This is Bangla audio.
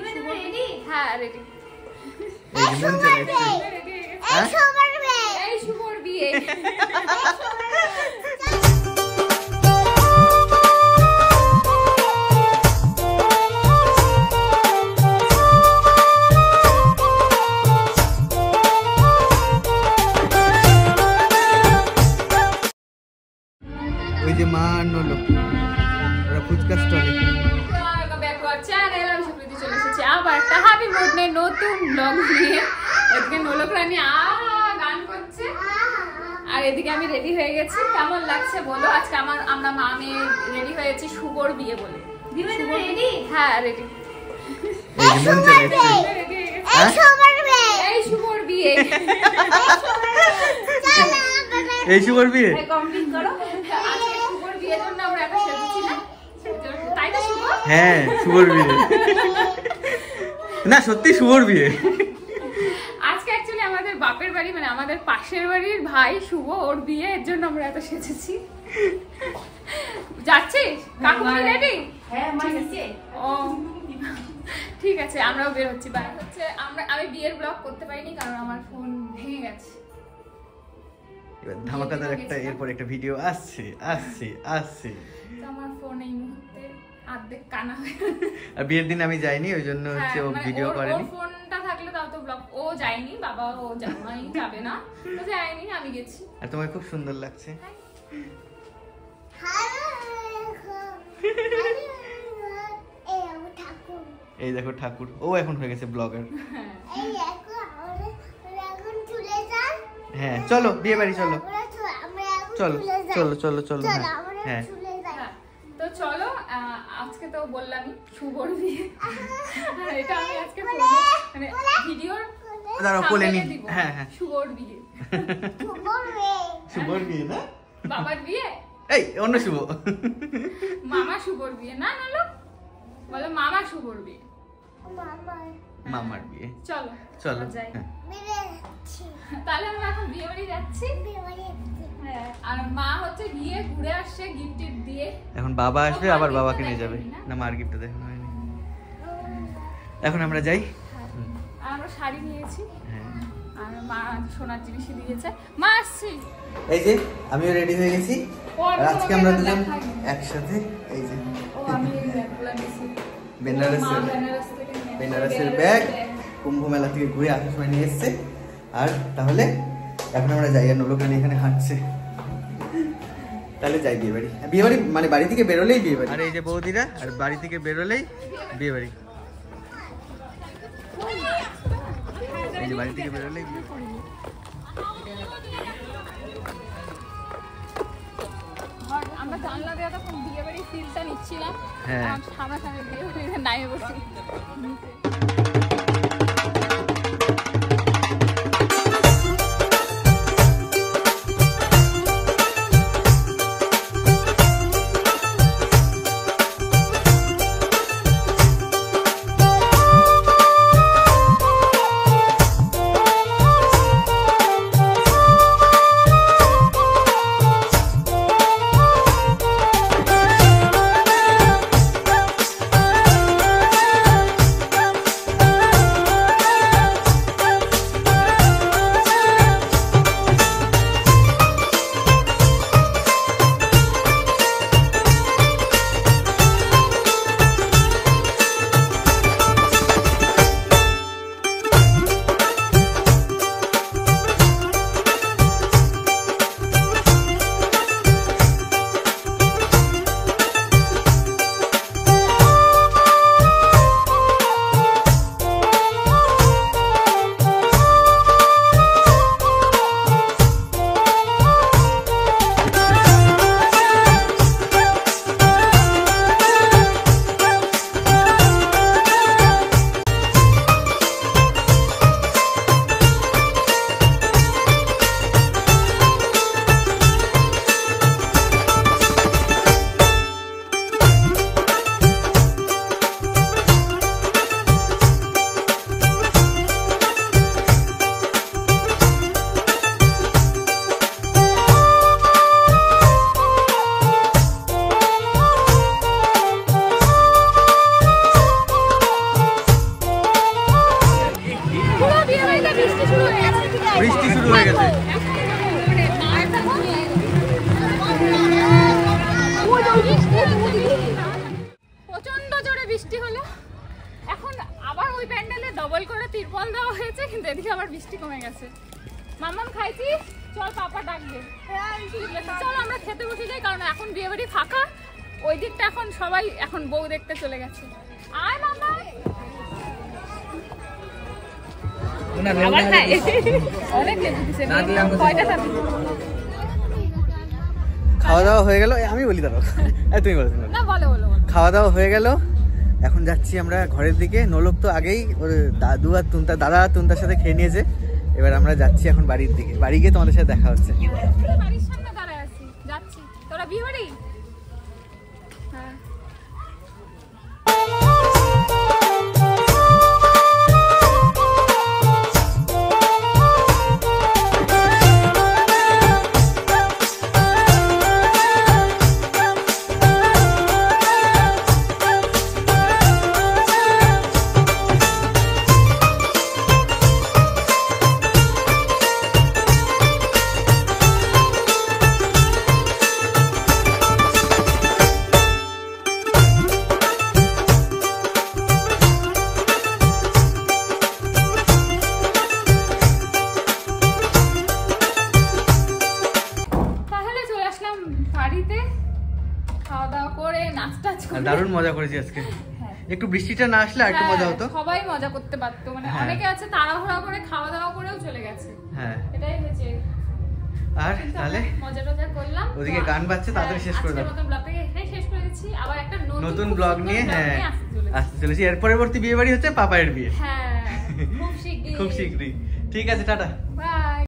রেডি? হ্যাঁ রেডি। এই যে মন চলে এসেছে। এই শুভর বিয়ে। ওই যে মা আর নলো ওরা ফুচকা স্টলে। আবার একটা হ্যাপি বার্থডে নতুন ব্লগ নিয়ে। এদিকে নোলক রানী গান করছে আর এদিকে আমি রেডি হয়ে গেছি। কেমন লাগছে বলো? আজকে আমরা মা মেয়ে রেডি হয়েছি শুভর বিয়ে বলে। রেডি? হ্যাঁ রেডি। এই যে মন চলে এসেছে। এই শুভর বিয়ে। এই শুভর বিয়ে কমপ্লিট করো। আজকে শুভর বিয়ের জন্য আমরা একটা সেজেছি না? তাই না শুভ? হ্যাঁ শুভর বিয়ে। না সত্যি শুভর বিয়ে। আজকে অ্যাকচুয়ালি আমাদের বাপের বাড়ি মানে আমাদের পাশের বাড়ির ভাই শুভ ওর বিয়ে, এর জন্য আমরা এত সেজেছি। যাচ্ছিস? কাকুমনি রেডি? হ্যাঁ ও ঠিক আছে, আমরাও বের হচ্ছি। বাই হচ্ছে আমি বিয়ের ব্লগ করতে পারিনি কারণ আমার ফোন ভেঙে গেছে। এবার ধামাকাদার এরপর একটা ভিডিও আসছে। তো আমার ফোন এই মুহূর্তে অর্ধেক কানা হয়ে। আর বিয়ের দিন আমি যাইনি, ওই জন্য হচ্ছে ও ভিডিও করেনি। ওর ফোনটা থাকলে তাও তো ব্লগ। ও যায়নি, বাবা ও জামাই যাবে না, তো যায়নি, আমি গেছি। আর তোমায় খুব সুন্দর লাগছে। এই দেখো ঠাকুর, ও এখন হয়ে গেছে ব্লগার। হ্যাঁ চলো বিয়ে বাড়ি চলো চলো চলো চলো চলো। হ্যাঁ তো চলো, আজকে তো বললামই শুভর বিয়ে। এটা আমি আজকে মানে ভিডিওর দাঁড়াও কোলে নি। হ্যাঁ হ্যাঁ শুভর বিয়ে। শুভর বিয়ে না বাবার বিয়ে, এই অন্য শুভ। মামা শুভর বিয়ে না নালো বলো, মামা শুভর বিয়ে, মামার বিয়ে। চলো চলো যাই। তাহলে আমরা এখন বিয়ে বাড়ি যাচ্ছি। হ্যাঁ, আর মা হচ্ছে গিয়ে ঘুরে আসছে গিফট দিয়ে। এখন বাবা আসবে, আবার বাবাকে নিয়ে যাবে। না মার গিফট দেখানো হয়নি। এখন আমরা যাই। আর আমরা শাড়ি নিয়েছি আর মা সোনার জিনিস দিয়েছে। মা আসছি। এই যে আমিও রেডি হয়ে গেছি। আর আজকে আমরা দুজন একসাথে। এই যে ও আমি ব্যাগগুলো নিয়েছি, বেনারসের ব্যাগ কুম্ভ মেলা থেকে ঘুরে আসার সময় নিয়ে এসছে। আর তাহলে এখন আমরা যাই। আর নোলক রানী এখানে হাঁটছে। তাহলে যাই বিয়ে বাড়ি। বিয়ে বাড়ি মানে বাড়ি থেকে বেরোলেই বিয়ে বাড়ি। আর এই যে বৌদিরা, আর বাড়ি থেকে বেরোলেই বিয়ে বাড়ি। এই যে বাড়ি থেকে বেরোলেই বিয়ে বাড়ি। আমরা জানলা দিয়ে তখন বিয়ে বাড়ির ফিলটা নিচ্ছিলাম। হ্যাঁ সামনাসামনি বিয়ে বাড়ি নামে বসি। ডবল করে তিরপল দেওয়া হয়েছে, কিন্তু এদিকে আবার বৃষ্টি কমে গেছে। মাম্মাম খাইছি, চল পাপা ডাকবে। চল আমরা খেতে বসে যাই, কারণ এখন বিয়ে বাড়ি ফাঁকা, ওই দিকটা এখন সবাই এখন বউ দেখতে চলে গেছে। আয় মাম্মা, অনেক লেবু দিছে, কয়টা খাবি? খাওয়া দাওয়া হয়ে গেল, আমি বলি দাঁড়াও, তুমি বলো। না বলো বলো। খাওয়া দাওয়া হয়ে গেল, এখন যাচ্ছি আমরা ঘরের দিকে। নোলক তো আগেই ওর দাদু আর দাদা আর তুন্তার সাথে খেয়ে নিয়েছে। এবার আমরা যাচ্ছি এখন বাড়ির দিকে, বাড়ি গিয়ে তোমাদের সাথে দেখা হচ্ছে। বাড়ির সামনে দাঁড়ায় আছি, যাচ্ছি। তোরা বিয়ে বাড়ি? হ্যাঁ। দারুণ মজা করেছি আজকে। একটু বৃষ্টিটা না আসলে আরেকটু মজা হতো, সবাই মজা করতে পারতো। মানে অনেকে আছে তাড়াহুড়া করে খাওয়া দাওয়া করেও চলে গেছে। হ্যাঁ, এটাই হয়েছে। আর তাহলে মজা টজা করলাম, ওদিকে গান বাজছে, তাড়াতাড়ি শেষ করে দাও। নতুন ব্লগটাকে এখানেই শেষ করে দিচ্ছি। আবার একটা নতুন ব্লগ নিয়ে আসতে চলেছি। এর পরবর্তী বিয়ে বাড়ি হচ্ছে পাপায়ের বিয়ে। হ্যাঁ, খুব শীঘ্রই। খুব শীঘ্রই। ঠিক আছে, টাটা।